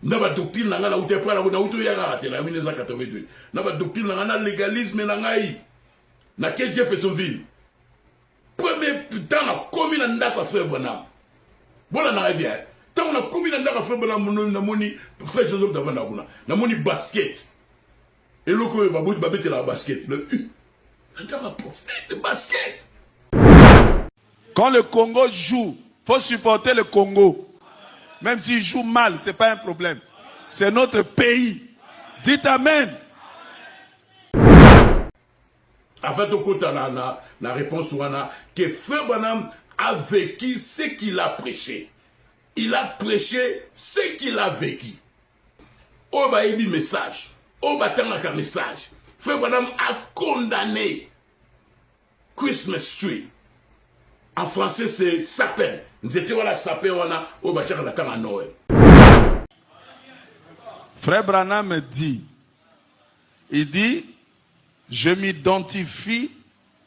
na ba doctrine na nga na utepa na uto ya raté la 1982 na ba doctrine na nga na légalisme na ngai na que Jeffersonville premier temps na komi na ndako frère Branham bona na bien tant na komi na ndako frère Branham na moni frère Joseph davanda kuna na moni basket et loko ba bout ba bete la basket le ndaka prophète basket. Quand le Congo joue, faut supporter le Congo. Même s'il joue mal, c'est pas un problème. C'est notre pays. Dites amen. En fait, au côté la réponse que Frère Branham a vécu ce qu'il a prêché. Il a prêché ce qu'il a vécu. Oh bah il dit message. Oh bah t'as un message. Frère Branham a condamné Christmas tree. En français, c'est sapin. Nous étions voilà sapin, on a au bâtiment la à Noël. Frère Branham dit, il dit, je m'identifie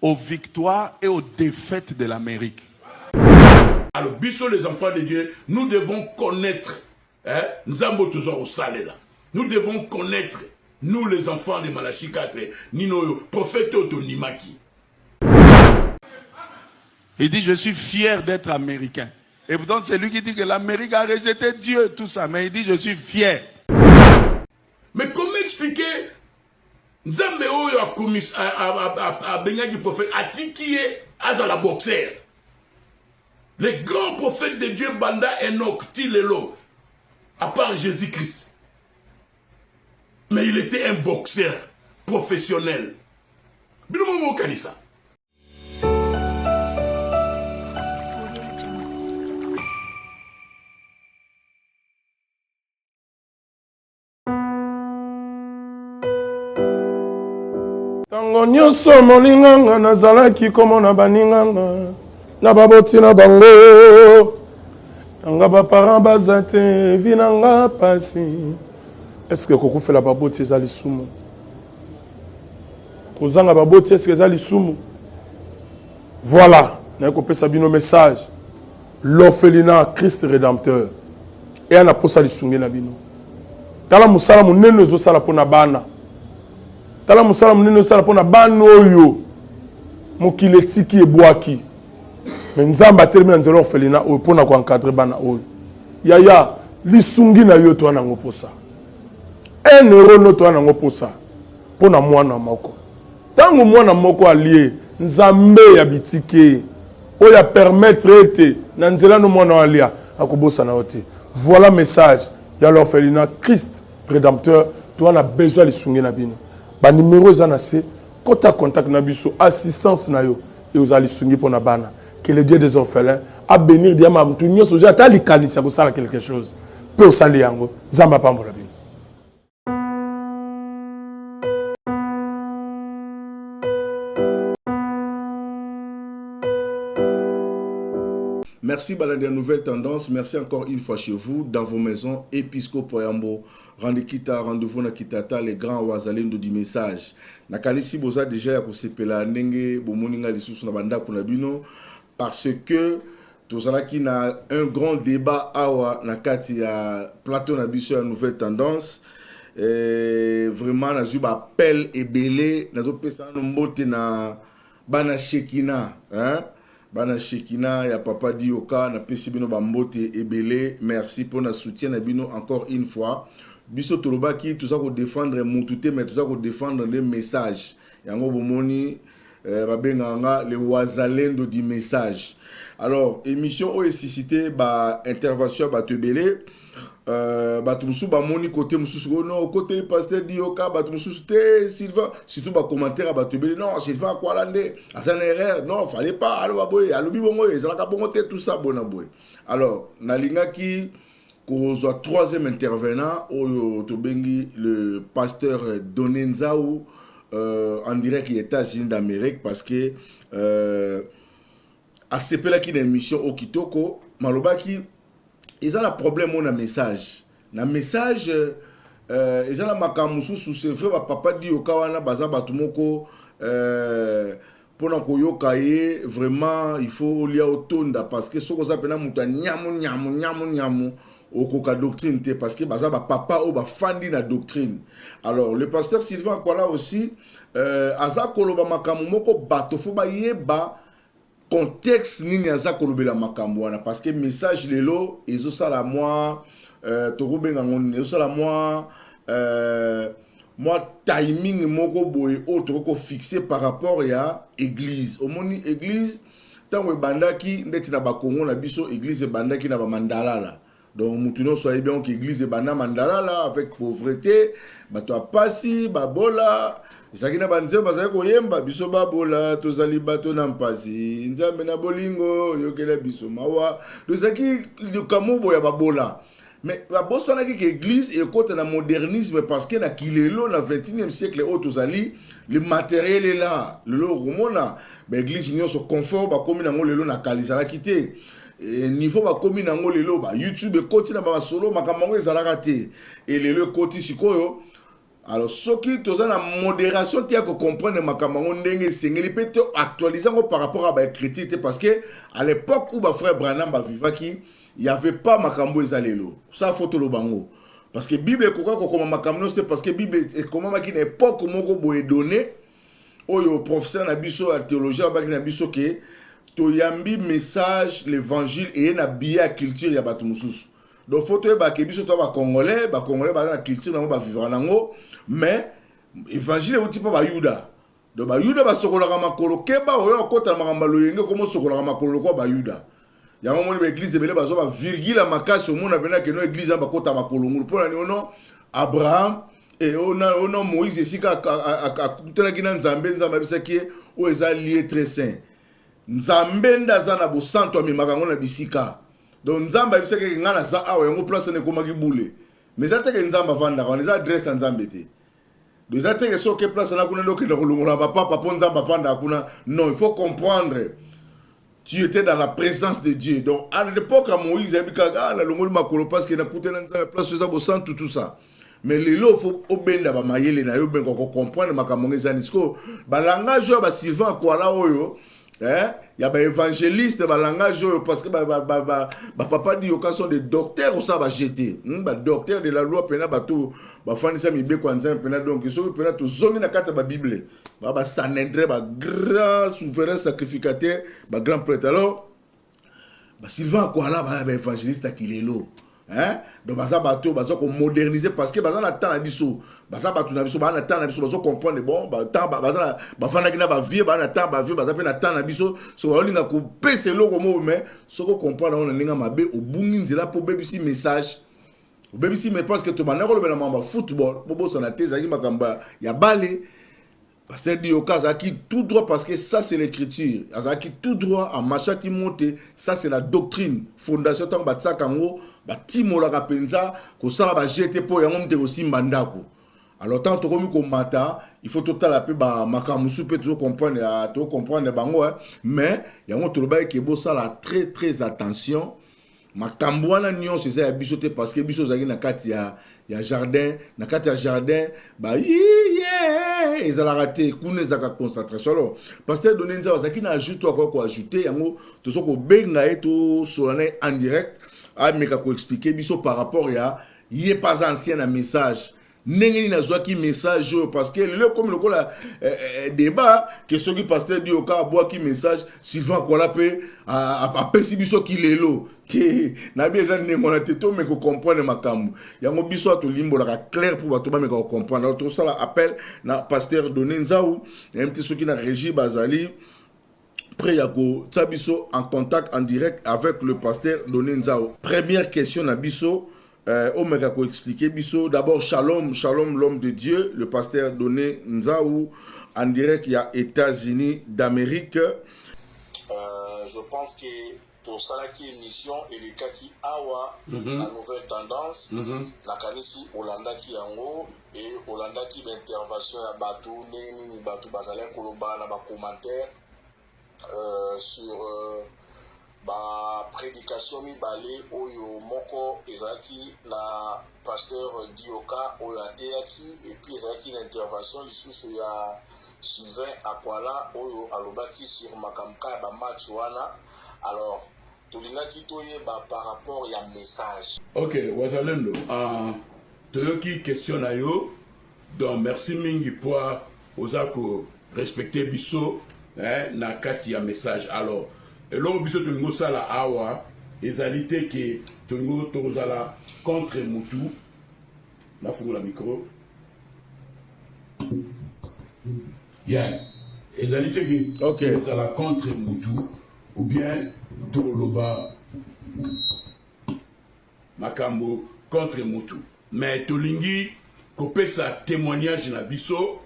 aux victoires et aux défaites de l'Amérique. Alors, bisous les enfants de Dieu, nous devons connaître, nous avons toujours au salé là. Nous devons connaître, nous les enfants de Malachi 4, Nino, prophète Otonimaki. Il dit, je suis fier d'être américain. Et pourtant, c'est lui qui dit que l'Amérique a rejeté Dieu, tout ça. Mais il dit, je suis fier. Mais comment expliquer Nzambe oyo a Benyaki prophète Atikie Azala boxer. Les grands prophètes de Dieu Banda Enoch Tilelo, à part Jésus-Christ. Mais il était un boxeur professionnel. Bilomo Kanisa. Tango nyonso molinganga nazalaki komona baninganga na baboti na bango nanga baparent baza te vi nanga pasi. Est-ce que kokufela baboti eza lisumu? Kozanga baboti est-ce que eza lisumu? Voilà, naye kopesa bino message. L'orphelinat Christ rédempteur et ana posa lisungi na bino. Tala musala munene ezosala pona bana. Tala musala munene sala pona bano oyo mokili etiki ebwaki mais nzamba termina nzelo orphelina oyo pona ko encadrer bana oyo yaya lisungi na yo to na ngoposa un euro no to na ngoposa pona mwana moko tango mwana moko alie nzambe ya bitike oya permettre ete na nzela no mwana alia akobosa na ote. Voilà message ya l'orphelinat Christ rédempteur to na besoin lisungi na bino. Ba numéro ezana se kota contact na biso assistance na yo et aux alisungi pour na bana que le Dieu des orphelins a bénir diama mtu nyoso ja ta likanisa ko sala quelque chose peut osali yango zamba pambola bino. Merci Balade Nouvelle Tendance. Merci encore une fois chez vous, dans vos maisons, Episcopo Yambo. Rendez-vous na kitata, les grands wazalendo du message. Nakalisi boza déjà ya kosepela ndenge bomoninga lisusu na banda kunabino parce que tozalaki na un grand débat awa na kati ya plateau na biso ya Nouvelle Tendance. Vraiment na zuba appel ebele nazo pesa no mbote na bana Shekina, hein? Bana Shekina ya papa Dioka na pesi bino bambote ebele. Merci pour notre soutien na bino encore une fois. Biso tolobaki tout ça ko défendre mutute mais tout ça ko défendre les messages. Yango bomoni babenganga le wazalendo du message. Alors émission o suscité ba intervention ba tebele bato musu ba moni côté musu non côté pasteur Dioka bato musu te Sylvain surtout ba commentaire bato tebele non Sylvain quoi lande asa na erreur non fallait pas allo baboy alobi bongo ezalaka bongo te tout ça bona boy. Alors nalingaki ko zo troisième intervenant au tobengi le pasteur Donenzaou en direct qui est aux États-Unis d'Amérique parce que à ce là qui une émission au Kitoko malobaki ils ont un problème on a message na message ils ont la makamusu sous ce frère papa dit au kawana baza batumoko pour na koyoka ye vraiment il faut lia otonda parce que ce que ça pena muta nyamu okoka doctrine te parce que baza ba papa ou ba fandi na doctrine. Alors le pasteur Sylvain Akwala aussi aza koloba makambo moko bato fo ba yeba contexte nini aza kolobela makambo wana parce que message lelo ezo sala moi tokobenga ngoni ezo sala moi timing moko boye autre ko fixé par rapport ya église omoni église tango bandaki ndeti na ba Congo na biso église bandaki na ba mandala la. Donc mutuno soyez bien que l'église bana mandala là avec pauvreté bato apasi babola sakina banze bazali koyemba biso babola tozali bato na mpasi nzambe na bolingo yokela biso mawa tozaki likamubo ya babola mais babosana ki église et côté na modernisme parce que na kilelo na 21e siècle au tozali le matériel est là le romona ba église nyo so confort ba komi nango lelo na kalisala kité niveau ba komi nango lelo ba YouTube ekoti na ba solo makambo ezalaka te et lelo ekoti sikoyo. Alors soki toza na modération tia ko comprendre makambo ndenge sengeli peut actualiser par rapport à ba chrétien parce que à l'époque où ba frère Branham ba vivaki il y avait pas makambo ezalelo ça photo lo bango parce que Bible ekoka ko koma makambo c'était parce que Bible ekoma maki na époque moko boye donné oyo professeur na biso théologien ba na biso ke to yambi message l'évangile et na biya culture ya bato mususu donc photo ba ke biso to ba congolais ba na culture nango ba vivre nango mais évangile outi pa ba yuda donc ba yuda ba sokola makolo keba oyo kota makamba loyenge komo sokola makolo ko ba yuda ya moni ba église belé ba zo ba virgule makasi o mona bena ke no église ba kota makolo ngulu pona ni ono Abraham et ono Moïse sika akutela kina nzambe bisaki o eza lié très saint nzambe ndaza na bosanto amimaka ngo na bisika donc nzamba bisaki ngana za awa yango place ne komaki bule mais ça te que nzamba vanda on les adresse nzambe te donc ça te que so que place na kuna ndoki na kolongola papa po nzamba vanda kuna non il faut comprendre tu étais dans la présence de Dieu donc à l'époque à Moïse il bika na longoli makolo parce que na kutela nzamba place za bosanto tout ça mais lelo faut obenda ba mayele na yo ben ko comprendre makambo ngezanisko ba langage ba Sylvain Akwala oyo y a des évangélistes ba langage parce que papa dit au sont des docteurs ça va jeter ba docteur de la loi pena bato ba fanisa mibe kwa nzambe pena donc so pena to zongi na kata ba bible ba sanendre ba grand souverain sacrificateur ba grand prêtre alors ba Sylvain Akwala ba évangéliste kilelo donc baza bato baza ko moderniser parce que baza na temps na biso baza bato na biso ba na temps na biso baza comprendre bon ba temps baza ba fanda kina ba vie ba na temps ba vie baza pe na temps na biso so ba linga ko pese loko mo mais so ko comprendre on linga mabe obungi nzela po bebisi message obebisi mais parce que to ba na ko lobela mamba football bobo sana teza ki makamba ya bale parce que dit au cas qui tout droit parce que ça c'est l'écriture qui tout droit à macha qui monte ça c'est la doctrine fondation tant batsa kango batimola ka penza ko sala ba jeter po yango mte aussi mandako alors tant to komi ko mata il faut total peu ba makamusu peut to comprendre bango mais yango to ba ke bo sala très attention makambo wana nyonso eza ya biso te parce que biso zaki na kati ya jardin na kati ya jardin ba ezalaka te kuna ezaka concentration alors pasteur donné nza zaki na ajoute ko ajouter yango to soko benga et to solane en direct ameka ko expliquer biso par rapport ya yé pas ancien na message ndenge na zwaki message parce que le comme le kola débat que ce qui pasteur dit au cas bois qui message Sylvain Akwala pe a pesi biso ki lelo te na bieza ndenge na teto mais ko comprendre makambo yango biso to limbo la clair pour bato ba me ko comprendre alors tout ça la appel na pasteur donné nzaou même ceux qui na régie bazali prêt à ko tsabiso en contact en direct avec le pasteur donné nzaou. Première question na biso Omega ko expliquer biso d'abord shalom l'homme de Dieu le pasteur Donné Nzaou en direct il y a États-Unis d'Amérique. Je pense que tout ça là qui émission et les cas qui awa la nouvelle tendance la kanisi Hollanda qui yango et Hollanda qui d'intervention à bateau ni bateau bazalé koloba na ba commentaire sur ba prédication mibale oyo moko ezalaki na pasteur Dioka oyo ateyaki et puis ezalaki l'intervention lisusu ya Sylvain Akwala oyo alobaki sur makamka ba match wana alors tolingaki toyeba par rapport ya message. Ok, wazalendo, toyoki question na yo, donc merci mingi pour ozako respecter biso na kati ya message. Alors, eloko biso tolingo sala awa ezali te ke tolingo tozala contre mutu na fungola micro. Bien, ezali te ke Ok. tozala contre mutu ou bien toloba makambo contre mutu. Mais tolingi kopesa témoignage na biso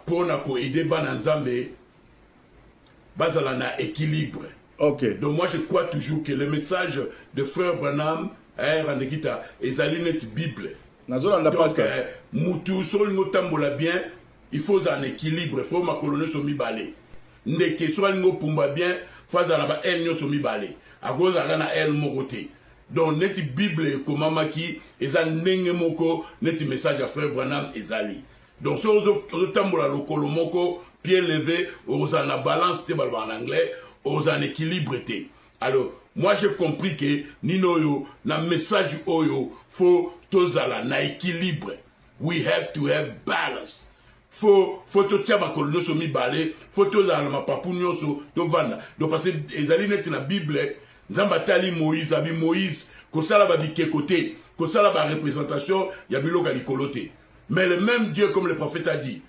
pour na ko aider bana nzambe bazala na équilibre. Ok. Donc moi je crois toujours que le message de frère Branham Randekita ezali net Bible. Nazolanda Donc pasteur. mutu so lingo tambola bien, il faut un équilibre, il faut ma colonne so mibale. Ndeke so lingo pumba bien, faut za ba el nyo so mibale. Agoza na el mokote. Donc net Bible komama ki eza ndenge moko net message à frère Branham ezali. Donc so tambola lokolo moko pied levé, oza na balance te balba en anglais, oza en équilibre te. Alors moi j'ai compris que nino yo na message oyo faut tozala na équilibre. We have to have balance. Faut to tia bakolo nyonso mibale, faut tozala na mapapu nyonso tovanda. Donc parce que ezali neti na Bible, Nzamba tali Moïse, abi Moïse, kosala ba bikekote, kosala ba représentation ya biloko ya likolo te. Mais le même Dieu comme le prophète a dit,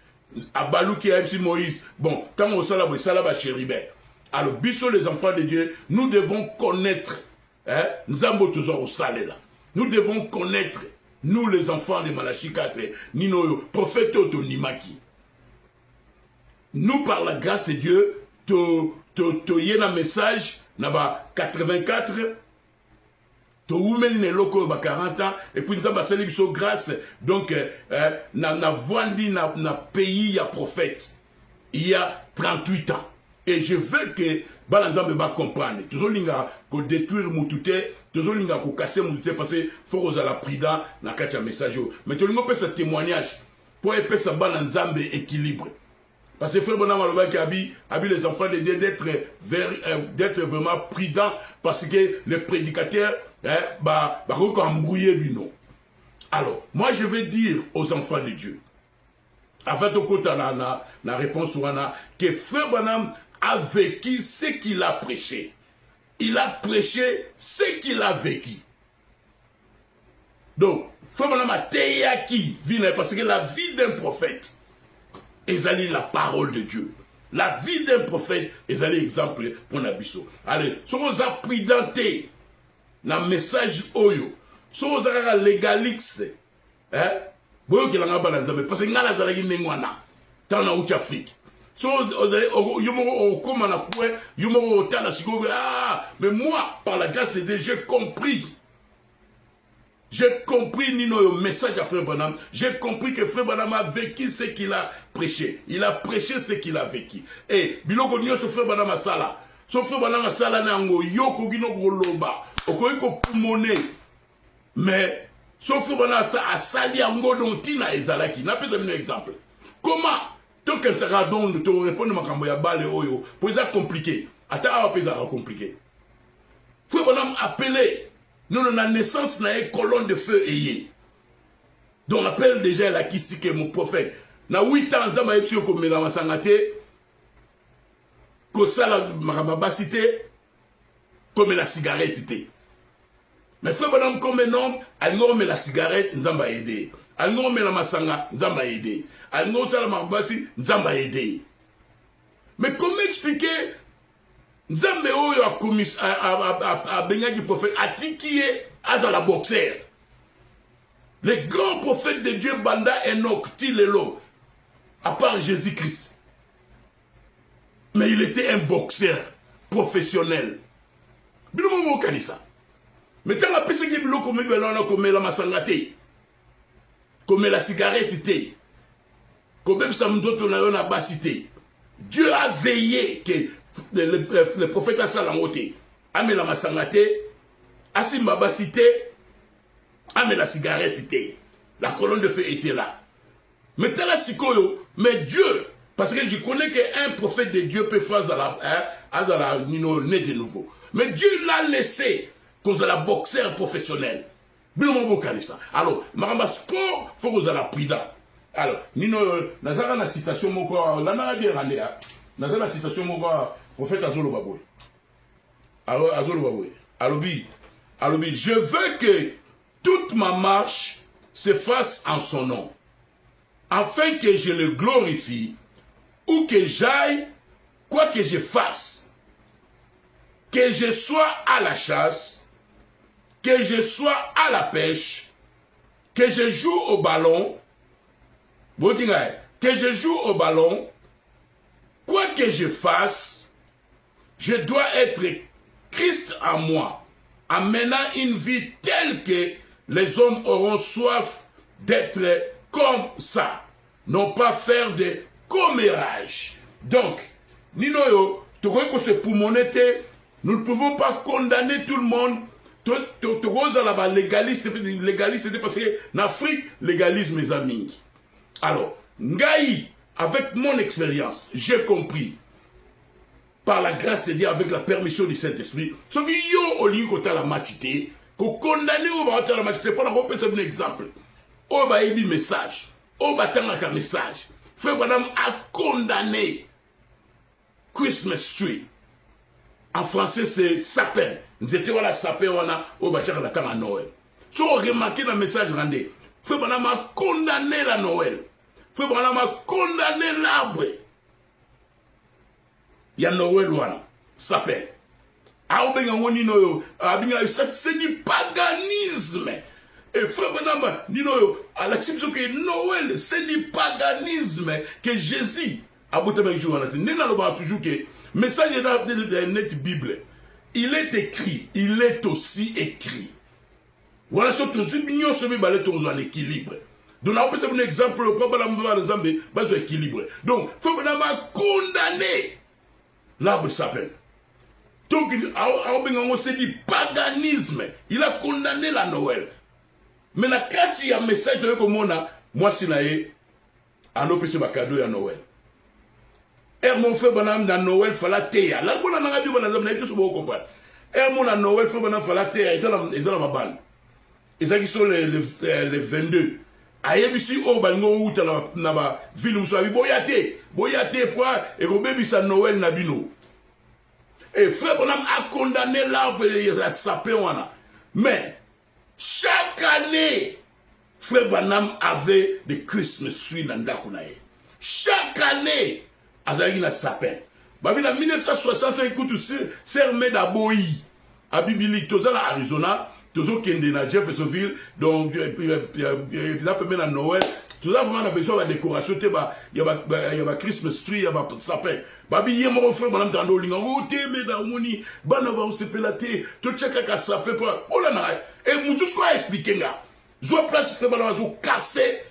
abalou qui a dit Moïse, bon, quand on sala ba chéribé. Alors, biso les enfants de Dieu, nous devons connaître, Nzambo toujours au salé là. Nous devons connaître, nous les enfants de Malachi 4, Nino, prophète Otonimaki. Nous, par la grâce de Dieu, to yena message, naba 84, to women ne loko ba 40 ans, et puis nous avons sali biso grâce, donc, na voandi na pays ya prophète, il y a 38 ans. Et je veux que Balanzambe va comprendre. Toujours linga ko détruire mutute, toujours linga ko casser mutute parce que faut oser la prudent na katia message. Mais tout le monde peut ce témoignage pour épais sa Balanzambe équilibre. Parce que frère Bonam Aloba qui habille les enfants de Dieu d'être vraiment prudent parce que le prédicateur va embrouiller lui non. Alors, moi je vais dire aux enfants de Dieu, avant de côté la réponse que frère Bonam a vécu ce qu'il a prêché. Il a prêché ce qu'il a vécu. Donc, frère Bonam a teyaki, parce que la vie d'un prophète, ezali la parole de Dieu. La vie d'un prophète, ezali exemple pour Nabiso. Allez, si on a pridenté, na message oyo, si on a légaliste, boyo ki langa balanza, parce que ngala zalaki nengwana, tant na outi Afrique. So, mais moi, par la grâce de Dieu, j'ai compris. J'ai compris Nino le message à Frère Branham. J'ai compris que Frère Branham a vécu ce qu'il a prêché. Il a prêché ce qu'il a vécu. Et, biloko nyo so Frère Branham a sala. So Frère Branham a sala nango yoko gino goloba. Okoyiko pumone. Mais, so Frère Branham a sali ango don tina ezalaki. N'a pas un exemple. Comment? Tant qu'elle sera donc de répondre à ma camboya balle oyo, pour ça compliqué. Attends, ça compliqué. Frère Branham appelé, nous la naissance na colonne de feu ayé. Donc on appelle déjà la Kisike mon prophète. Na 8 ans, dans ma épsio comme la masangate, que ça la marababacité, comme la cigarette était. Mais Frère Branham comme un homme, elle n'a la cigarette, nous avons aidé. Elle n'a la masanga, nous avons aidé. Mais comment expliquer Nzambe oyo a commis a benyaki prophète Atikié azala boxeur. Les grands prophètes de Dieu Banda Enoch Tilelo à part Jésus-Christ. Mais il était un boxeur professionnel. Bilomo kanisa. Mais quand la personne qui bilo comme la masangate comme la cigarette était Dieu a veillé que le prophète a salangoté. Ame la masangate, asimba basité, ame la cigarette était. La colonne de feu était là. Mais t'as la sikoyo, mais Dieu, parce que je connais qu'un prophète de Dieu peut faire azala nino né de nouveau. Mais Dieu l'a laissé cause de la boxeur professionnel. Bien mon ça. Alors, maramba sport, faut que vous la prudent. Alors, nino nazala la citation moko la na bien randé. Nazala la citation moko prophète Azolo Baboy. Alors Azolo Baboy. Alobi, je veux que toute ma marche se fasse en son nom, afin que je le glorifie, où que j'aille, quoi que je fasse, que je sois à la chasse, que je sois à la pêche, que je joue au ballon, que je joue au ballon, quoi que je fasse, je dois être Christ en moi, en menant une vie telle que les hommes auront soif d'être comme ça, non pas faire des commérages. Donc, Ninoyo, tu crois que c'est pour mon été, nous ne pouvons pas condamner tout le monde. Tu là-bas, légaliste, c'est parce qu'en Afrique, légalisme mes amis. Alors, Ngaï, avec mon expérience, j'ai compris, par la grâce de Dieu, avec la permission du Saint-Esprit, ce qui est au lieu de la machité, qu'on condamne au la machité, pour la un exemple. Au bas, il message. Au bas, un message. Frère Madame a condamné Christmas tree. En français, c'est sapin. Nous étions à la sapin, on a au bas, à Noël. Si on remarque le message rendu, Frère Madame a condamné la Noël. Frère Madame a condamné l'arbre. Il y a Noël wana sapin. C'est du paganisme. Et frère Benamba, à l'exception que Noël, c'est du paganisme que Jésus a toujours que message de notre Bible, il est écrit, il est aussi écrit. Voilà ce que nous sommes en équilibre. Donc, on peut un exemple, le peuple de l'équilibre. Donc, frère Benamba a condamné l'arbre sapin. Donc, c'est du paganisme. Il a condamné la Noël. Mais la carte, il y a un message de moi, si naïe, à l'opération de cadeau à Noël. Et mon frère Banam, dans Noël, il fallait théa. Là, on a dit, on a dit, tout ce qu'on comprend. Et mon à Noël, frère Banam, il fallait théa. Ils ont la balle. Ils sont les 22. Aïe, ici, au Bango, où tu as la ville, où tu as boyate, et au bébé, ça Noël, Nabino. Et frère Bonham a condamné l'arbre et la sapin. Mais, chaque année, frère Bonham avait des Christmas trees dans Dakunae. Chaque année, avec la sapin. En 1965, écoute, c'est un d'Aboï. À Bibili, tous à Arizona, tous au Kende, Jeffersonville, donc, il y a même à Noël. Tout ça, vraiment, on a besoin de la décoration. Il y a un Christmas tree, il y a un sapin. Babi, il y a mon frère, madame Tandoli, on va t'aimer dans mon nid, on va se pélater, tout chacun a sapin. Oh là là, et nous, tout ce qu'on a expliqué là, je vois place, frère, madame, on casser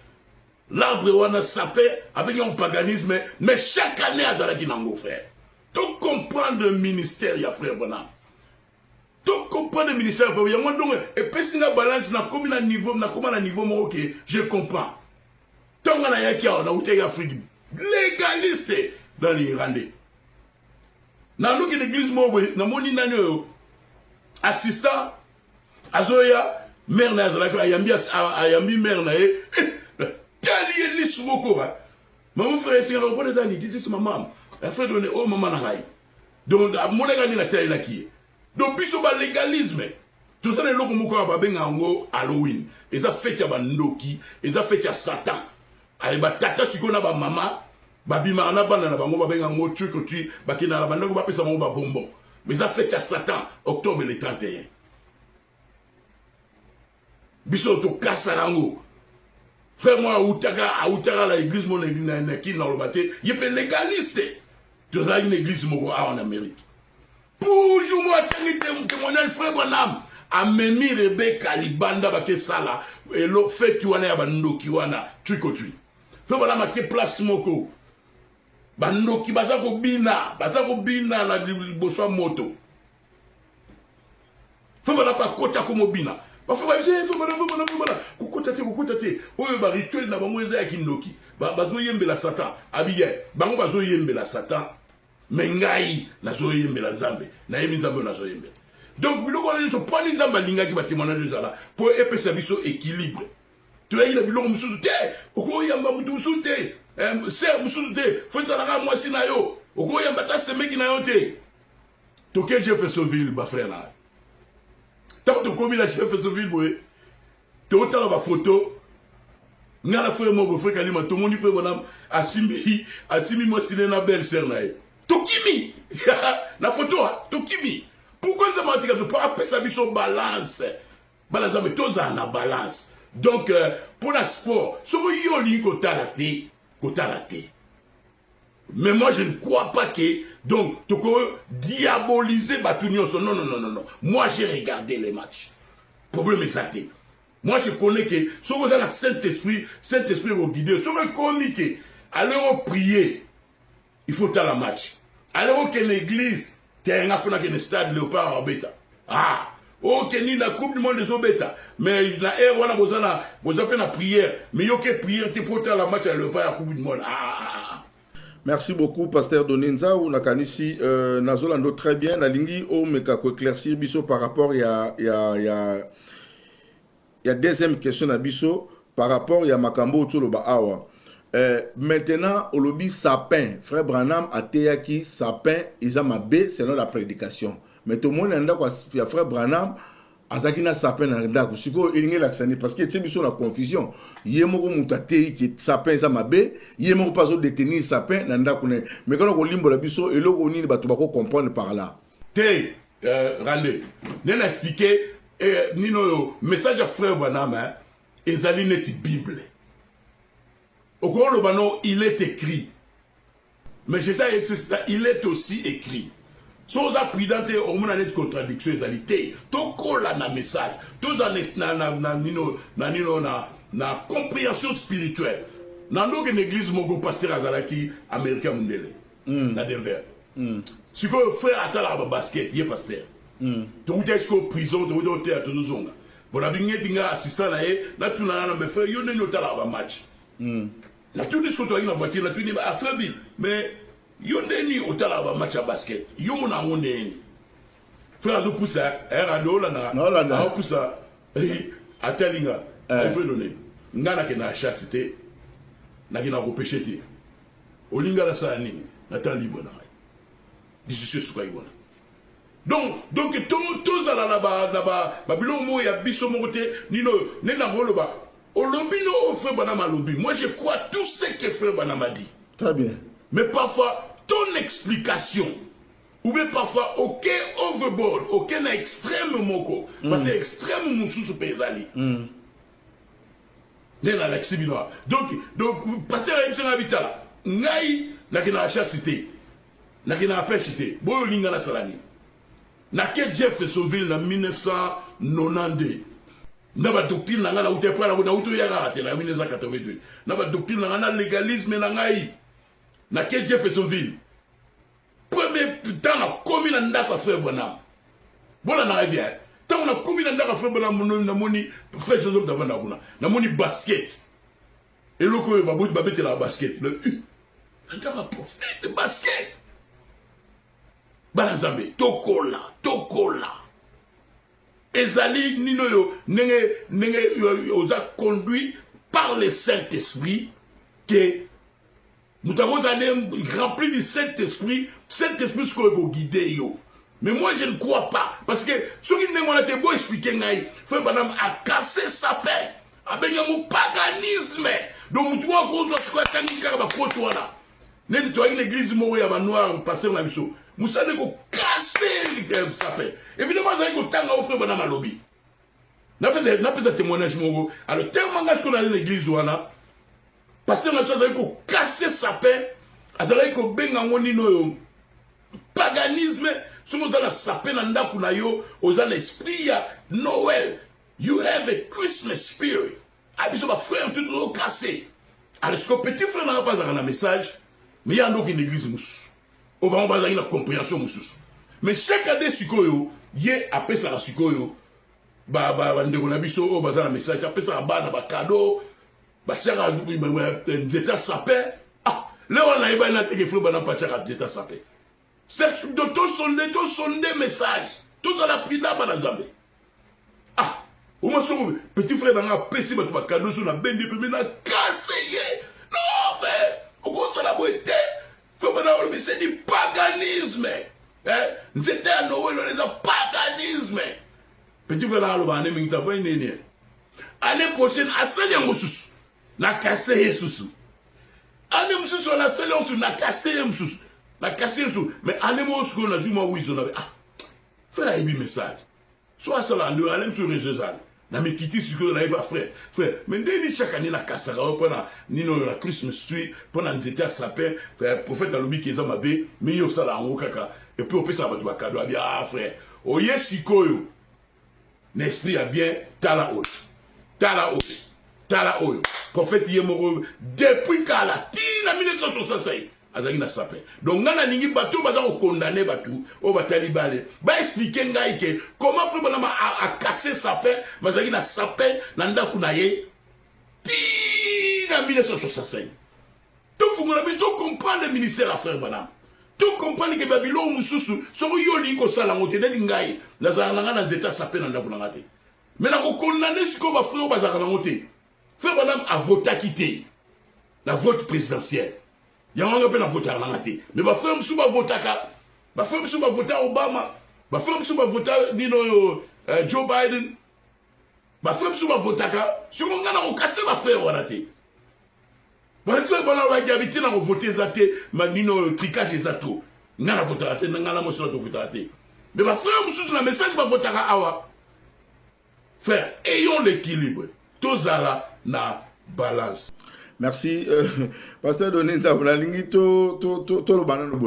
l'arbre, on a sapin, avec un paganisme, mais chaque année, à Zalaki Nango, frère. Tout comprendre le ministère, il y a frère, bonhomme. Tout comprendre le ministère, il y a moi, donc, et puis si la balance, n'a comme un niveau, moi, ok, je comprends. Tant qu'on a un qui a outé l'Afrique légaliste dans les Rwandais. Dans l'église, dans mon inanyo, assistant, Azoya, mère Nazaraka, Ayambi, mère Naé, Tali est beaucoup. Mon frère, c'est un robot de Dani, dit maman, la frère donné, oh maman Naï. Donc, à mon égard, la terre est là qui est. Donc, puis, c'est légalisme. Tout ça, les locaux moko à Babengango, Halloween. Ils ont fait à Bandoki, ils ont fait à Satan. Allez, tata, si on a ba maman, babima, on a ba na bango, babenga mo truc, bakina la bango, ba pesa mo ba bonbon. Mais ça fait à Satan, octobre le 31. Biso to kasarango. Fais-moi à Outara, l'église, mon église, qui n'a pas été, il est légaliste. Tu as une église en Amérique. Pour moi, témoignage, frère Bonham, a memi Rebecca, Libanda, Baké Sala, et l'autre fait qui wana, Bando, qui wana, tricotri. Frère Bonham, a quel place moko. Bando, qui basako bina, la bosso moto. Frère Bonham, pas kota comme bina. Faut ba rituel na bango eza ya kindoki. Bazo yembe la Satan. Abiye, bango bazo yembe la Satan. mais ngai nazoyembela nzambe nayebi nzambe nazoyembela. Donc biloko wana nyonso mpo ani nzambe alingaki batémoignage ezala mpo epesa biso équilibre. Toyebi na biloko mosusu te okoyamba motu mosusu te ser mosusu te fo ezalaka mwasi na yo okoyamba ta semeki na yo te. Toke Jeffersonville bafrère na ntango tokomi na Jeffersonville boye totala bafoto nga na frère moko frère Kalima tomoni frère bonam asimbi mwasi na belle sœur na ye tokimi na photo tokimi. Pourquoi ça m'a dit que pour appeler biso balance mais toza na balance. Donc pour la sport so yo li ko talaté. Mais moi je ne crois pas que donc tu peux diaboliser Batunio. Non. Moi j'ai regardé les matchs. Problème exacté. Moi je connais que si vous avez le Saint-Esprit vous guider. Si vous communiquez, allez prier. Il faut faire le match. Alors que l'église, t'es un affaire dans le stade Léopard en bêta. Ah, ok, ni la coupe du monde des bêta. Mais la air, voilà, vous avez la prière. Mais ok, prière, t'es pour faire le match à Léopard à la coupe du monde. Merci beaucoup, Pasteur Donenza. Ou Nakanisi, Nazolando très bien. La ligne, au meka ko éclaircir biso par rapport, il y a deuxième question à biso par rapport, il y a Makambo Otoloba Awa. Maintenant, au lobby sapin, frère Branham a théaki sapin, ils ont mabé selon la prédication. Mais tout le monde a un frère Branham, azakina sapin na ndako. Siko ilinge laksani parce que c'est la confusion. Yemoko mutatei qui sapin ils ont mabé, yemoko pas détenir sapin na ndako ne. Mais quand on limbo la biso et loko ni ba tobako comprendre par là. Té Randé, n'a expliqué nino message à frère Branham hein, ezali net Bible. Au grand Lobano, il est écrit. Mais c'est ça, il est aussi écrit. Si on a pris dans au moins une contradiction, égalité, tout colle na message, tout na compréhension spirituelle. Dans une église, mon pasteur Azalaki, américain Mundele, na Denver. Si vous frère Atala basket, il est pasteur. Tu vous êtes en prison, tu vous êtes à tout le monde. Vous avez un assistant là, là tu n'as pas fait, il y a un match. La tout ce que tu as dans voiture, la tout n'est pas faible, mais il y a un match à basket. Il y a un frère, je pousse à je pousse à Talinga. Je vais donner. Ngana qui n'a chassé, n'a qui n'a pas pêché. Au linga la sani, n'a pas libre. Dis-je ce qu'il y a. Donc, tous à la là-bas, Babylone, il y a Bissomoté, Nino, Nena Roloba. Moi je crois tout ce que frère Banama dit. Très bien. Mais parfois, ton explication, ou bien parfois, aucun overboard, aucun extrême moko, parce que extrême moussou se peut aller. Donc, pasteur Aïbsen Habitala, Ngaï, n'a qu'à la chassité, n'a qu'à la pêchité, Boyo Linga la Salani, n'a qu'à Jeffersonville en 1992. Naba doctrine nanga na utepra na uto yaka tela 1988 naba doctrine nanga na légalisme na ngai na ke Jeffersonville premier temps na komi na ndaka frère Branham bona na bien tant na komi na ndaka frère Branham na moni frère Joseph davanda kuna na moni basket et loko babete la basket le ndaka prophète basket bana zambe tokola Ezali nino yo nenge oza conduit par le Saint-Esprit que nous avons rempli du Saint-Esprit ce qu'on va guider yo. Mais moi je ne crois pas parce que ce qui nous a été beau expliquer ngai frère Branham a cassé sa paix avec un paganisme. Donc tu vois qu'on doit se faire tangira ba poto là. N'est toi une église mo ya ba noir pasteur na biso. Moussa ne ko casser sa paix. Évidemment, ça y est, tant qu'on fait bonne lobby. N'a pas de témoignage, mon gars. Alors, tellement qu'on a l'église, parce que nous avons cassé sa paix, nous avons benga paganisme, si nous avons sa paix dans nous avons l'esprit Noël. You have a Christmas spirit. Ah, ça va frère, tout le cassé. Alors, ce que petit frère n'a pas un message, mais il y a une église mousse. On va avoir une compréhension mousse. Mais chaque année, sikoyo, yé après ça sikoyo, ndeko na biso baza na message après ça ba na ba cadeau, ba chaka zeta sapé. Ah, là on a iba na teke flo ba na pa chaka zeta sapé. de to sonde message. Tout ça la pris là bas Zambé. Ah, au moins son petit frère dans un PC mais tu vas cadeau sur la bendi puis maintenant cassé. Non frère, au gros ça la beauté. Faut maintenant mais c'est du paganisme. Hein? C'était à Noël on est dans paganisme. Petit frère là le bas nemi ta fa nene. Année prochaine à sali ngusus. Na cassé susu. Année mususu on a sali on na cassé mususu. Na cassé susu. Mais année moi ce qu'on a vu moi oui on avait ah. Frère, il y a un message. Soit ça, on a même sur les réseaux. On a mis Kitty sur le live, frère. Frère, mais dès chaque année, on a cassé la Christmas tree, pendant que j'étais à sapin, frère, prophète a l'oubi qui est dans ma baie, mais il y a ça là en haut, caca. Et puis, on peut savoir, tu vas cadeau. Ah, frère, oh, yes, si koyo. L'esprit a bien, tala oyo. Tala oyo. Tala oyo. Prophète, il est mort depuis Kala, tina 1965. Azaki na sapin. Donc ngana ningi bato baza ko condamner bato o batali bale. Ba expliquer ngai ke comment frère bonama a cassé sapin, bazaki na sapin na ndaku na ye. Ti na 1965. Tout fungona biso comprendre le ministère affaires banam. Tout comprendre que Babylone mususu so yoli ko sala ngote na ngai na za na ngana nzeta sapin na ndaku na ngate. Mais na ko condamner siko ba frère bazaka na ngote. Frère banam a voté quitter la vote présidentielle. Il y a un peu de vote à la matin. Mais ma femme sous ma vote à ma femme sous ma vote à Obama. Ma femme sous ma vote à Joe Biden. Ma femme sous ma vote à sur mon gars, on casse ma frère. Voilà. Ma frère, on va habiter dans voter zaté. Ma nino tricage et zato. N'a la vote à n'a la motion de vote à mais ma frère, sous la message, ma vote à Awa. Frère, ayons l'équilibre. Tous à la balance. Merci. Pasteur Donenza,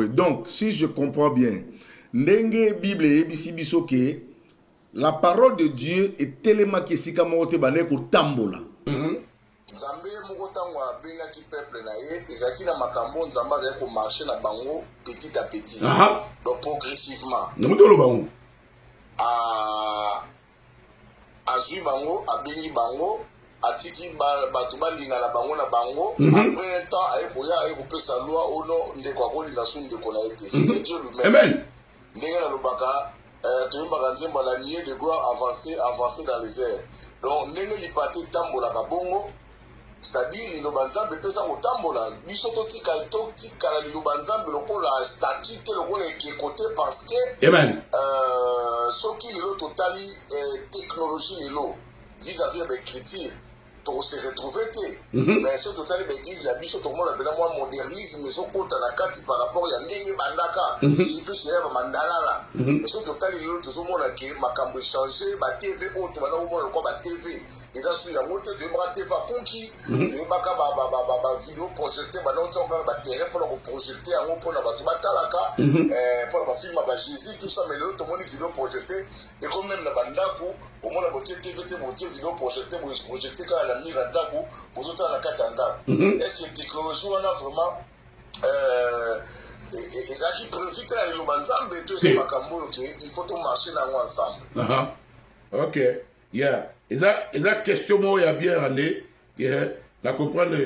donc, si je comprends bien, Ndenge Bible et Bisibisoke, la parole de Dieu est tellement que si kamote bane ko tambola. Nzambe moko tango abenga ki peuple na ye, ezaki na makambo nzambe azali ko marcher na bango petit à petit. Donc progressivement. Namutolo bango. Azui bango, abengi bango. Atiki bato balinga na bango na bango après un temps aye koya aye kopesa loi ono ndeko akolinga su ndeko na ete c'est Dieu lui-même. Amen. Ndenge na lobaka toyembaka nzembo la nier de gloire avancer dans les airs. Donc ndenge lipate tambola ka bongo c'est-à-dire liloba nzambe pesa kotambola biso totikala liloba nzambe lokola statut te lokola ekote parce que amen soki lelo totali technologie lelo vis-à-vis de l'écriture pour se retrouver mais ce total l'église la biso tout le monde appelle moi modernisme mais au côté la carte par rapport à ndenge bandaka surtout c'est la mandala là mais ce total tout le monde a que makambo changer ba TV autre bana au monde quoi ba TV les assu la montée de bras TV conquis de baka ba vidéo projeté ba non on ba terrain pour le projeter en pour na ba batalaka pour ba film ba Jésus tout ça mais le tout le monde vidéo projeté et comme même na bandako au moins la beauté TV vidéo projeté quand la mire à Dago, vous êtes à la carte en Dago. Est-ce que la technologie, on a vraiment. Et ça qui profite à l'Ubanzambe et tout ce Makambo, il faut tout marcher dans ensemble. Ok, yeah. Et la question, moi, il y a bien rendu, la comprendre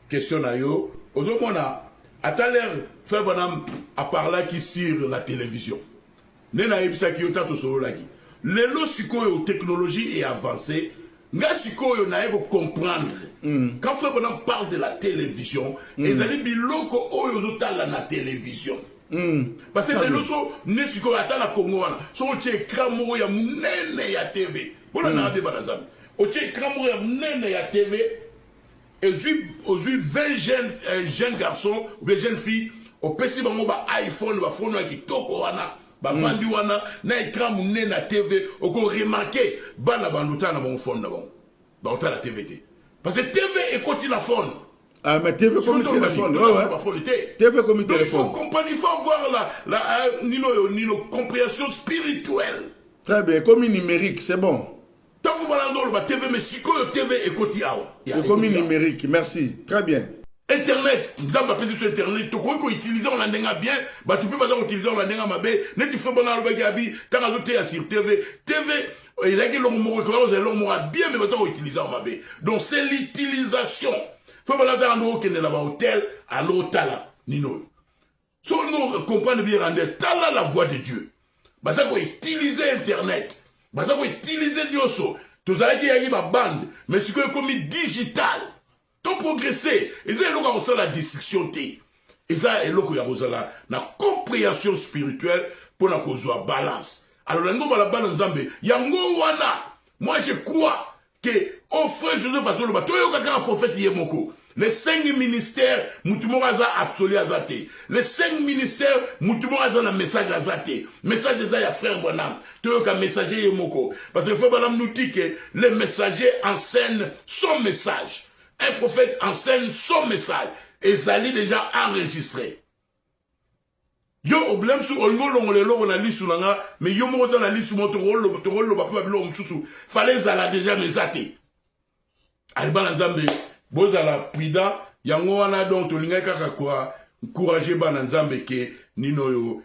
question à yo. Aujourd'hui, on a, à tout à l'heure, fait bonhomme à parler qui sur la télévision. Nena Ipsa qui est au solo là. Les lots technologie est avancée. Nga sikoyo na ebo comprendre quand frère bonhomme parle de la télévision et allez biloko oyo zotala na télévision parce que les loso ne sikoyo ata na Congo wana so tie écran moko ya munene ya TV bona na débat nzambe o tie écran moko ya munene ya TV et aux 20 jeunes garçons ou bien jeunes filles au pesi bango ba iPhone ba phone ki toko wana ba vandi wana na écran munene na TV oko remarquer bana banduta na mon phone na bon ba ota la TVT parce que TV est côté la phone mais TV comme téléphone ouais TV comme téléphone il faut avoir la nino compréhension spirituelle très bien comme numérique c'est bon tant faut balando ba TV mais siko TV est côté awa comme numérique merci très bien Internet, nous avons appelé sur Internet, tu crois qu'on utilise on a bien, bah tu peux pas utiliser on a mabé, ne tu fais bon dans le bagabi, t'as rajouté sur TV, il a dit l'homme bien, mais maintenant on utilise on mabé. Donc c'est l'utilisation. Faut pas la faire en haut qui est là-bas hôtel, à l'hôtel, nino. Si on comprend bien, t'as la voix de Dieu. Bah ça faut utiliser Internet. Bah ça faut utiliser Dioso. Tous allez qui y a une bande, mais ce que comme digital. Tout progresser. Et ça, il y a la discussion. Et ça, il y a la compréhension spirituelle pour la cause de balance. Alors, la balance, il y a un moi, je crois que, au frère Joseph Façon, le bateau, il y a un prophète qui est mon coup. Les 5 ministères, Moutoumou Aza absolu Azate. Les 5 ministères, Moutoumou Aza le message Azate. Message Aza, il y a frère Bonham. Tu as un messager Yemoko. Parce que frère Bonham nous dit que les messagers enseignent son message. Un prophète enseigne son message. Et ça est déjà enregistré. Yo, problème sur on a lu sur l'anga, mais yo, on a lu sur mon rôle, fallait ça déjà mes athées. Alban Nzambe, bozala prida, yango wana donc tolinga kaka kwa encourager bana Nzambe ke nino yo,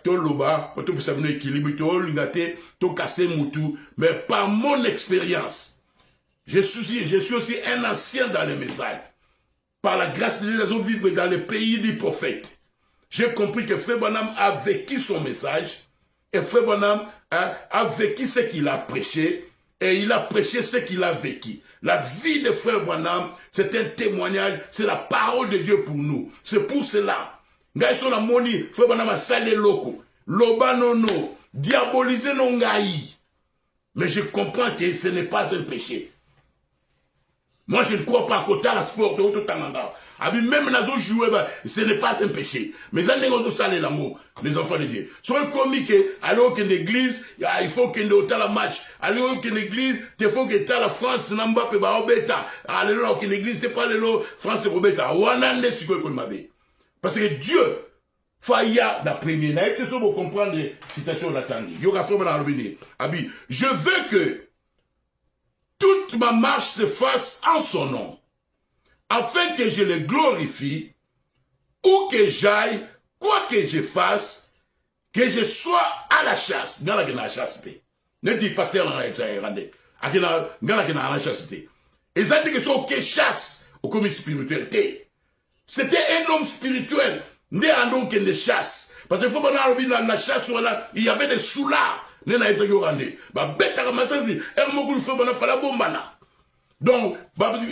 to loba, to pesa bino équilibre, to lingate, to casser mutu, mais par mon expérience, je suis aussi un ancien dans les messages. Par la grâce de Dieu, nous vivons dans le pays du prophète. J'ai compris que Frère Branham a vécu son message, et Frère Branham a vécu ce qu'il a prêché, et il a prêché ce qu'il a vécu. La vie de Frère Branham, c'est un témoignage, c'est la parole de Dieu pour nous. C'est pour cela. Gaïson a moni, Frère Branham a salé loko, loba nono, diabolisé non gaï. Mais je comprends que ce n'est pas un péché. Moi, je ne crois pas qu'au la sport de tout temps. Même dans jouer, ce n'est pas un péché. Mais ça n'est pas ça l'amour, les enfants de Dieu. Sur un comique, alors qu'une église, il faut qu'il y ait la match. Alors qu'une église, il faut qu'il y ait la France, Namba, Peba, Obeta. Alors qu'une église, c'est pas le France, Obeta. Wanande, c'est quoi qu'on m'a dit. Parce que Dieu, Faya, la première, n'a été sûr pour comprendre les citations d'Atandi. Yoga Froma dans le Abi, je veux que toute ma marche se fasse en son nom, afin que je le glorifie, où que j'aille, quoi que je fasse, que je sois à la chasse. Dans la chasse, ne dis pas pasteur dans la chasse. Et ça dit que c'est au chasse, au commis spiritualité. C'était un homme spirituel, né en homme qui ne chasse. Parce qu'il faut que dans la chasse, il y avait des choulards. Donc,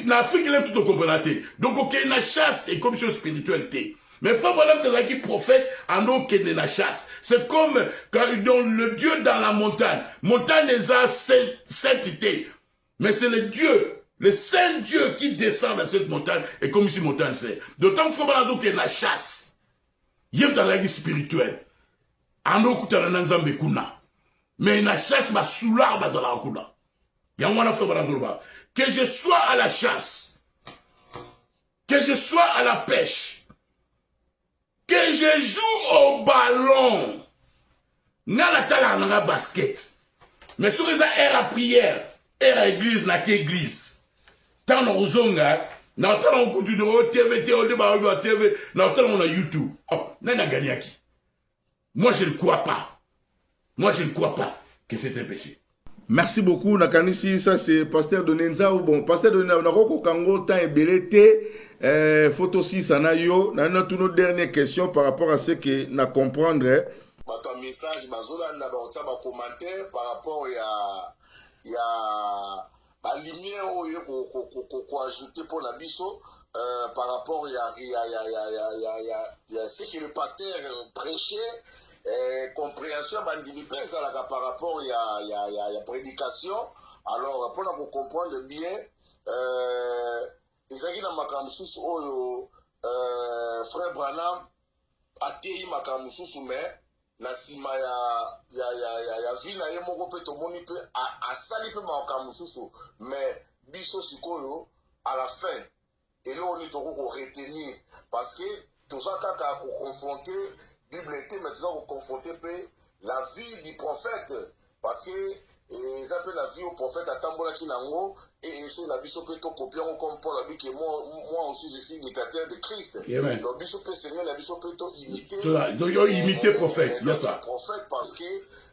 l'Afrique, il aime tout comprendre. Donc, ok, la chasse est comme une spiritualité. Mais il faut voir que prophète en aucun de la chasse. C'est comme quand le Dieu dans la montagne. Montagne est à sainteté. Mais c'est le Dieu, le Saint Dieu qui descend dans cette montagne. Et comme ici, montagne, c'est. D'autant qu'il faut voir que la chasse. Il y a dans la vie spirituelle. En aucun de la Nzambe Kuna. Mais la chasse va sous l'arbre dans la Kuna. Que je sois à la chasse, que je sois à la pêche, que je joue au ballon, n'a basket. Mais sur les aires à prière, aires à église, n'a qu'église. Tant on zonga, n'a tant on continue au TV, TV, n'a tant on a YouTube. Oh, n'a gagné à qui? Moi je ne crois pas. Moi, je ne crois pas que c'est un péché. Merci beaucoup, Nakanisi. Ça, c'est Pasteur Donenza. Bon, Pasteur Donenza, on a beaucoup Kango, temps et belleté. Photo 6, on a yo. On a une dernière question par rapport à ce que nous comprendre. Ton message, Bazola, on a commentaire par rapport à la lumière qu'on a ajouté pour la biso. Par rapport à ce que le pasteur prêchait. Compréhension par rapport à la prédication. Alors pour nous comprendre bien ezaki na makamususu oyo frère Branham atei makamususu mais na sima ya vie na ye moko pe tomoni pe asali pe makamususu mais biso sikoyo à la fin et là on est toko retenir parce que tout ça kaka ko confronter Bible était maintenant confronté la vie du prophète parce que ils appellent la vie au prophète à Tambola Kinango et sur la biso peut copier comme Paul a dit que moi aussi je suis imitateur de Christ. Donc biso peut Seigneur la biso peut imiter. Donc imiter prophète, il y a ça. Prophète parce que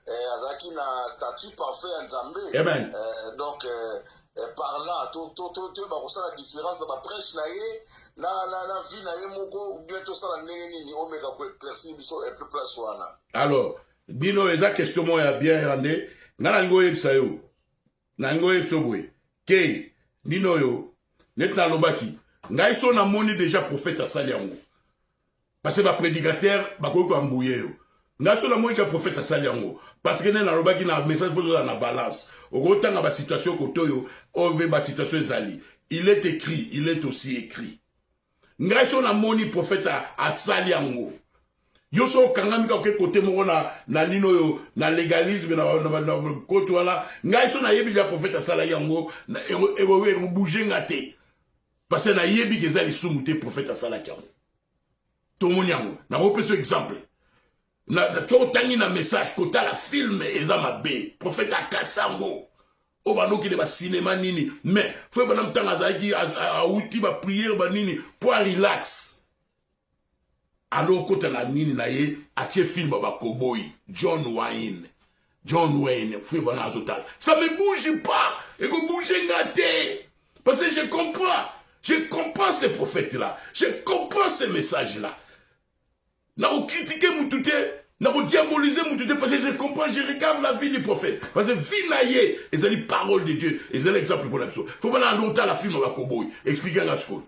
azalaki na statut parfait ya Nzambe. Amen. Donc par là to bakosala différence na baprêche na ye na vie na ye moko ou bien tosala ndenge nini omeka ko éclaircir biso un peu place wana. Alors dino eza question mo ya bien rande ngana ngo yebisa yo na ngo yebisa boye ke dino yo net na lobaki ngai so na moni déjà prophète asali yango parce que ba prédicateur bakoki ko ambouye yo ngai so na moni déjà prophète asali yango parce que na lobaki na message faut na balance okotanga ba situation kotoyo obe ba situation ezali il est écrit il est aussi écrit ngai so na moni prophète asali yango yo so kangami ka ke côté moko na lino yo na légalisme na côté wala ngai so na yebi ja prophète asala yango e bouger ngate parce que na yebi ke za lisumu te prophète asala yango to monyango na repeso exemple na to tangi na message ko ta la film eza mabe prophète akasango o banoki de ba cinéma nini mais faut ba mtanga za ki a outi ba prière ba nini pour relax. Alors, quand on a nini na ye, a tché film ba cowboy, John Wayne, fait bon azotal. Ça me bouge pas, et que bouge ngate. Parce que je comprends ces prophètes-là, je comprends ces messages-là. N'a pas critiqué Moutouté, n'a pas diabolisé Moutouté, parce que je comprends, je regarde la vie du prophète. Parce que vie na ye, ils ont les paroles de Dieu, ils ont l'exemple pour l'absolu. Faut pas azotal la film ba cowboy, expliquez la chose.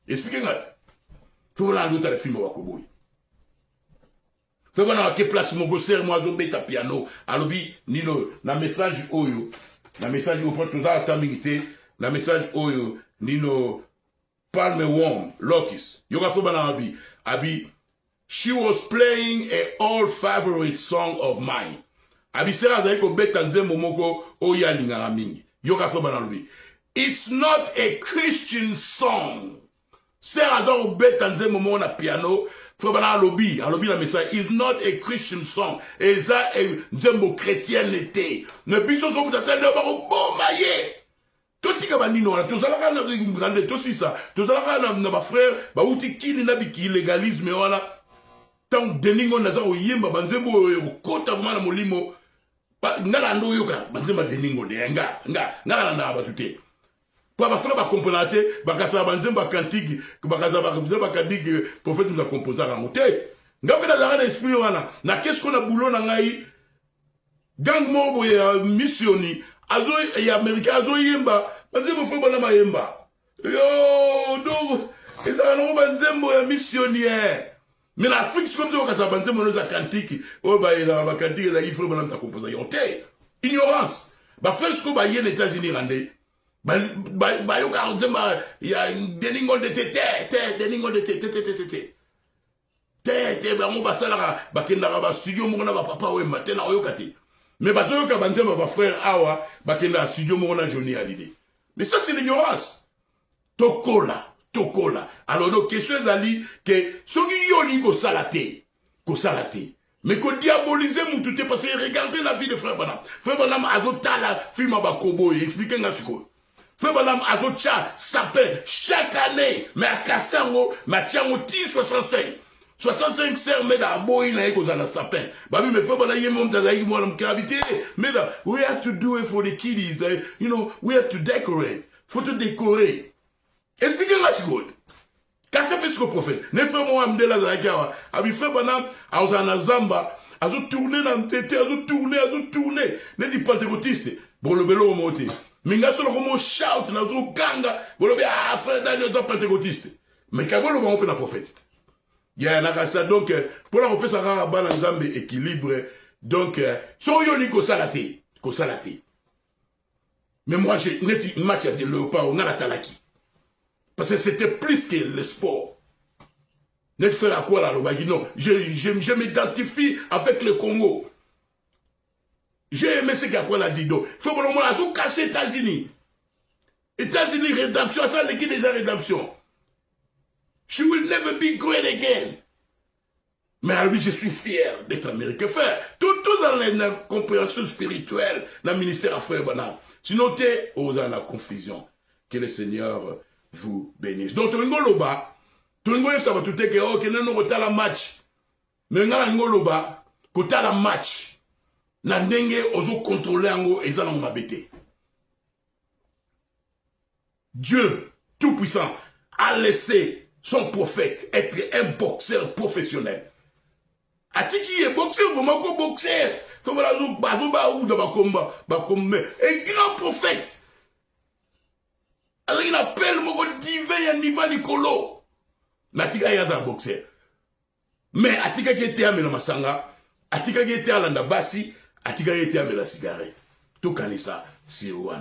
Expliquez ngate. Faut la d'autres les films wakoboy. Faut voir à quelle place mon bosser moi zo beta piano. Alobi nino na message oyo. Na message au point tout ça tamingité. Na message oyo nino Palme Warm Lokis. Yoga faut bana abi she was playing a old favorite song of mine. Abi sera za ko beta nzembo moko oya lingara mingi. Yoga faut bana lobi. It's not a Christian song. Sarah dans bête dans un moment na piano, faut bana lobby la message is not a Christian song. Et ça est zembo chrétienté. Ne biso so mutata ne ba ko maye. Toti ka banino na to zalaka na ngande to sisa. To zalaka na ba frère ba uti kini na biki légalisme wana. Tant deningo na za oyemba banzembo kota vuma na molimo. Ba ngala ndo yoka banzemba deningo de ngala na ba tuté. Pour ba frère ba componate ba kasa banzemba kantigi ba kasa ba kadigi prophète nous a composé à monter ngabe na zara esprit wana na qu'est-ce qu'on a boulot na ngai gang mobo ya missioni azo ya américain azo yemba banzembo fo bana mayemba yo do ezana no banzembo ya missionnaire mais la Afrique comme ça kasa banzembo no za kantigi o ba ila ba kantigi za ifro bana ta composé yonte ignorance ba frère ce ko ba yé les États-Unis randé ba yo ka nzemba ya deningo de deningo de te ba mo basala ba kenda ba studio mo na ba papa we matena oyo kati mais ba zo ka banzemba ba frère awa ba kenda studio mo na Johnny Hallyday mais ça c'est l'ignorance tokola alors donc question ezali que soki yo li ko salate mais qu'on diabolise Moutouté parce que regardez la vie de frère Banam azotala film ba cowboy expliquez nga chiko Frère Banam Azocha sapin chaque année, mais à Kassango, Matiango 65 serres, mais la boy na eko za sapin. Babi, mais frère Banam yemom tazaï mo na mkabité. Mais là, we have to do it for the kiddies. You know, we have to decorate. Faut te décorer. Expliquez-moi ce que Kaka Pesco prophète. Ne frère moi amdela za kawa. Abi frère Banam azana zamba. Azo tourner dans tête, azo tourner. Ne dit pentecôtiste. Bon le belo monté. Minga solo comme shout na zo ganga bolobi frère Daniel do pentecôtiste mais kabolo ba on na prophète ya na kasa donc pour la repesa ka bana nzambe équilibre donc so yo ni ko salate mais moi j'ai net match de léopard on a la talaki parce que c'était plus que le sport net faire à quoi là le non je m'identifie avec le Congo. J'ai aimé ce qu'Akwel a dit. Il faut que l'on a cassé États-Unis. États-Unis, rédemption, ça l'équipe des rédemption. She will never be great again. Mais à lui, je suis fier d'être américain. Tout dans la compréhension spirituelle, dans le ministère Affaires Banal. Sinon, t'es aux la confusion. Que le Seigneur vous bénisse. Donc, tout le monde ça va tout être que nous avons la match. Mais nous avons la match. na ndenge ozo contrôler yango eza na mabete. Dieu tout-puissant a laissé son prophète être un boxeur professionnel. Atiki est boxeur, vraiment ko boxeur. Un grand prophète. Alors il appelle mon divin à niveau Nicolo. Natika y a un boxeur. Mais Atika qui était à Melamasanga, Atika qui était à Landabasi, Atika qui était à la cigarette. Tout canissa.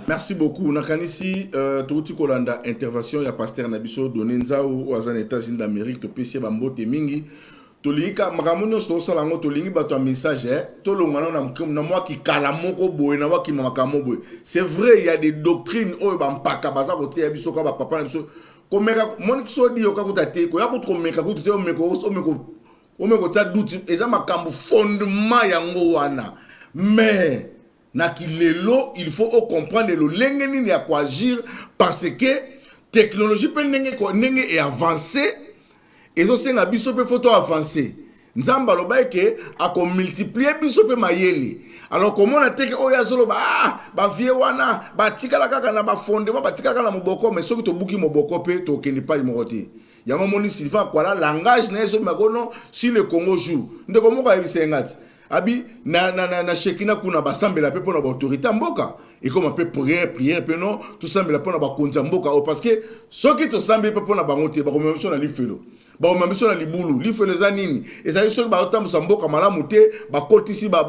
Merci beaucoup. Nakanisi, Touti Kolanda, intervention, il y a pasteur Nabiso, Donenza ou aux États-Unis d'Amérique, to PC Bambote Mingi. Tolika, Maramono, Stosalango, Tolingi, bato un message, Tolongano, na moi qui kalamoko boy, na moi qui makamo boy. C'est vrai, il y a des doctrines, oh, bampaka, baza, kote, abiso, kaba, papa, abiso. Komeka, mon so di, okakuta te, ko yakutro meka, kutute, omeko, tsa douti, eza makambo fondement yango wana. Mais, Nakilelo, il faut comprendre le lengeni à quoi agir parce que technologie peut n'enge avancée et donc c'est un biso peut photo avancé. Nzamba loba ke a ko multiplier biso peut mayele. Alors comment on a teke oya zolo ba vie wana ba tikala kaka na ba fondement ba tikala na moboko mais soki to buki moboko pe to keni pa imorote. Yama moni Sylvain quoi là langage na zo makono si le Congo joue. Ndeko moko ayebisa ngati. Abi na shekina kuna basambela pe pona ba autorité mboka et comme on peut prière pe non tout sambela pona ba konza mboka parce que soki to sambe pe pona ba ngote ba komemso na lifelo ba komemso na libulu lifelo za nini ezali soki ba otambusa mboka malamu te ba kotisi ba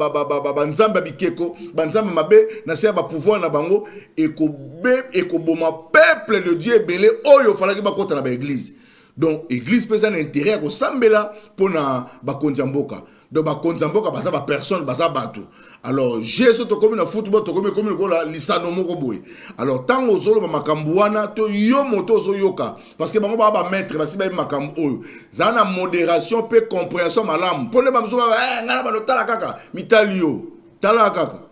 nzamba bikeko ba nzamba mabe na se ba pouvoir na bango et ko boma peuple de Dieu belé oyo falaki ba kota na ba église donc église peut ça intérêt ko sambela pona ba konza mboka. Donc, Konzamboka, basa ba personne, basa bateau. Alors, j'ai ce to comme na football, to comme la lisano moko boy. Alors, tant aux solo makambuana, to yo moto so yoka. Parce que bango ba maître, basi ba makam oyo. Zana modération, pe compréhension malam. Pone ba mso ngana ba no tala kaka, mitalio. Tala kaka.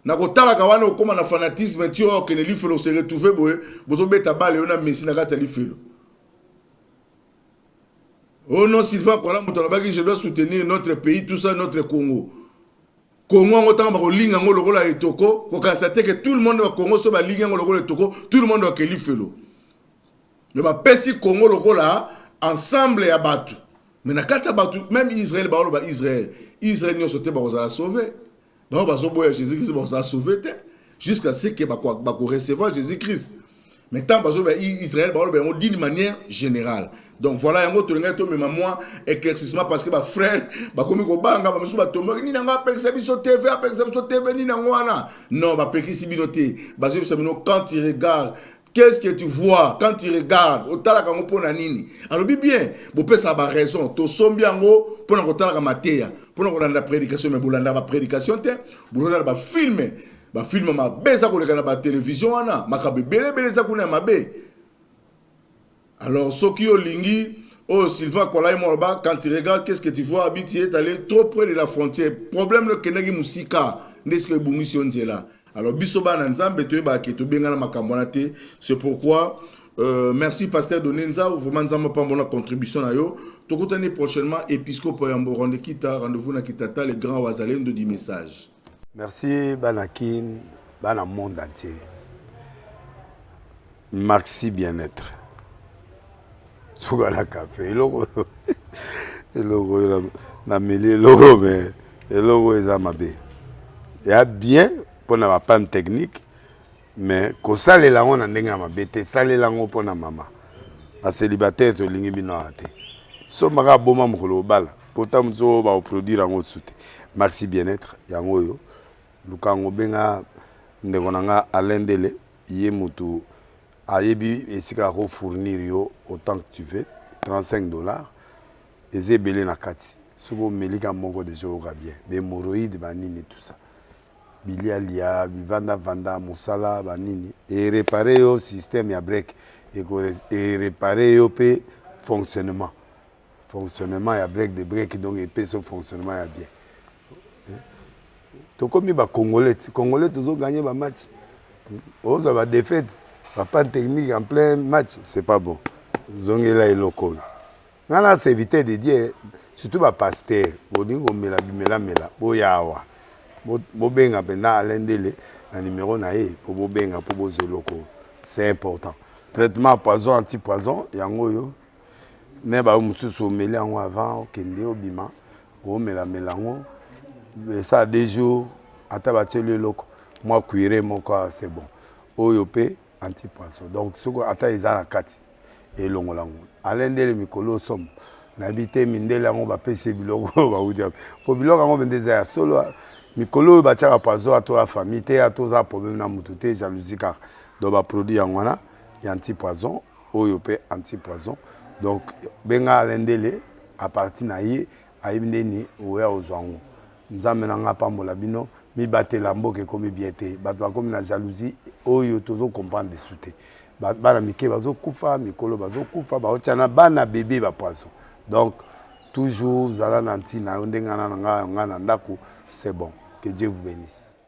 Na ko tala ka wana okoma na fanatisme, tu o que ne lifelo se retrouver boy, bozo beta bale ona Messi na kata lifelo. Oh non, Sylvain, je dois soutenir notre pays, tout ça, notre Congo. Congo, on entend que ligne en Ologo la Toko, on constate que tout le monde au Congo soit ligne en Ologo la Toko, tout le monde a quel felo. Le Pessi Congo Logo là, ensemble et abattu. Mais na kata abattu, même Israël, Israël n'y a sauté, on va sauver. On va sauver Jésus-Christ, on va sauver jusqu'à ce que on recevoir Jésus-Christ. Mais tant que Israël, on dit d'une manière générale. Donc voilà, il y a un autre moi éclaircissement parce que ma frère, comme il banga, ma souba tombe, ni n'a pas percé sur TV, ni n'a pas. Non, ma percé binoté. Quand tu regardes, qu'est-ce que tu vois quand tu regardes? Au tala kango pona nini. Alors bien, vous pouvez savoir raison. To sombiango pona ko tala matéya, pona ko la prédication mais bolanda ba prédication te, bolanda ba filmer. Ba film ma beza ko lekana ba télévision wana, makabe bele za kuna mabe. Alors, ce qui est lingi, oh Sylvain Kolai Morba, quand tu regardes, qu'est-ce que tu vois? Habitué d'aller trop près de la frontière. Problème le Kenegi Moussika, n'est-ce que Boumission est là? Alors, Bisoba Nanzambe, c'est pourquoi, merci Pasteur Donenza, vraiment Nzamba pas mon contribution à yo. Tout l'année prochainement, Épiscope Yambo, rendez-vous na Kitata, les grands Wazalènes de 10 messages. Merci Banakin, Bana monde entier. Merci bien-être. Sougala café, logo na mêlé logo mais logo est amabé. Il y a bien pour na panne technique mais ko sale la on ndenge amabé te sale la ngo pour na mama. A célibataire to lingi bino ate. So maka boma mukolo bala. Pourtant mzo ba produire ngo soute. Merci bien-être yango yo. Lukango benga ndeko nanga alendele ye mutu Ayebi et si tu fournir yo autant que tu veux, $35. Et c'est belé na kati. Sobo melika moko de jour bien. Des hémorroïdes banini tout ça. Bilialia, vanda mosala banini. Et réparer yo système ya break et réparer yo pe fonctionnement. Fonctionnement ya break de break donc et pe son fonctionnement ya bien. To comme ba congolais toujours gagner ba match. On ça va défaite. Pas technique en plein match, c'est pas bon. Zongela et loco. Nana c'est éviter de dire surtout ba pasteur, boni ko mela. Boyawa. bobenga pena alendele na numéro na ye po bobenga po bozoloko c'est important traitement poison anti-poison yango yo ne ba mususu omeli yango avant okende obima omela melango ça 2 jours ata batieli eloko mwa cuire moko c'est bon oyo pe anti-poison donc soko ata eza na kati elongola ngo alendele mikolo somme na bité mindele yango bapese biloko baudia po biloko yango bendeza ya solo mikolo batiaka poison ato ya famille te atoza problème na mutu te jalousie car donc ba produit yango wana ya anti-poison oyo pe anti-poison donc benga alendele à partir na ye ayibindeni oya ozwango nzambe na nga pambola bino mi batela mboke komi bien te bato bakomi na jalousie oyo tozo comprendre dessous te bana mike bazo kufa mikolo bazo kufa baotiana bana bébé ba poisson donc toujours zala na ntina ndengana na nga na ndako c'est bon que Dieu vous bénisse.